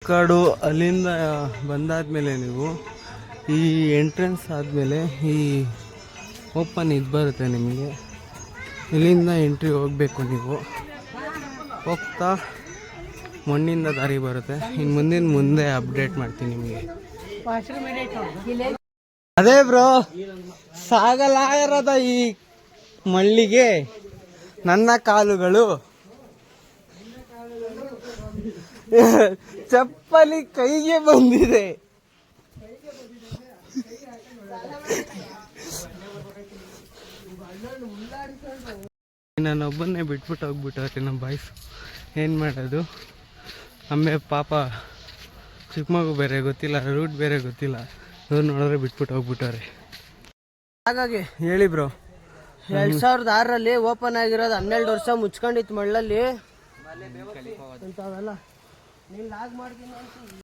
ಕಾಡು ಅಲ್ಲಿಂದ ಬಂದಾದ್ಮೇಲೆ ನೀವು ಈ ಎಂಟ್ರೆನ್ಸ್ ಆದಮೇಲೆ ಈ ಓಪನ್ ಇದು ಬರುತ್ತೆ ನಿಮಗೆ. ಇಲ್ಲಿಂದ ಎಂಟ್ರಿ ಹೋಗಬೇಕು ನೀವು. ಹೋಗ್ತಾ ಮಣ್ಣಿಂದ ದಾರಿ ಬರುತ್ತೆ. ಇನ್ನು ಮುಂದೆ ಅಪ್ಡೇಟ್ ಮಾಡ್ತೀನಿ ನಿಮಗೆ. ಅದೇ ಬ್ರೋ, ಸಾಗಲಾರದ ಈ ಮಳ್ಳಿಗೆ ನನ್ನ ಕಾಲುಗಳು ಚಪ್ಪಲಿ ಕೈಗೆ ಬಂದಿದೆ. ನಾನೊಬ್ಬನ್ನೇ ಬಿಟ್ಬಿಟ್ಟು ಹೋಗ್ಬಿಟ್ಟವ್ರೆ ನಮ್ಮ ಬಾಯ್ಸ್. ಏನು ಮಾಡೋದು? ಆಮೇಲೆ ಪಾಪ ಚಿಕ್ಕಮಗು ಬೇರೆ ಗೊತ್ತಿಲ್ಲ, ರೂಟ್ ಬೇರೆ ಗೊತ್ತಿಲ್ಲ. ಇವ್ರು ನೋಡಿದ್ರೆ ಬಿಟ್ಬಿಟ್ಟು ಹೋಗ್ಬಿಟ್ಟವ್ರೆ. ಹಾಗಾಗಿ ಹೇಳಿ ಬ್ರೋ, 2006ರಲ್ಲಿ ಓಪನ್ ಆಗಿರೋದು 12 ವರ್ಷ ಮುಚ್ಕೊಂಡಿತ್ತು ಮಳ್ಳಲ್ಲಿ.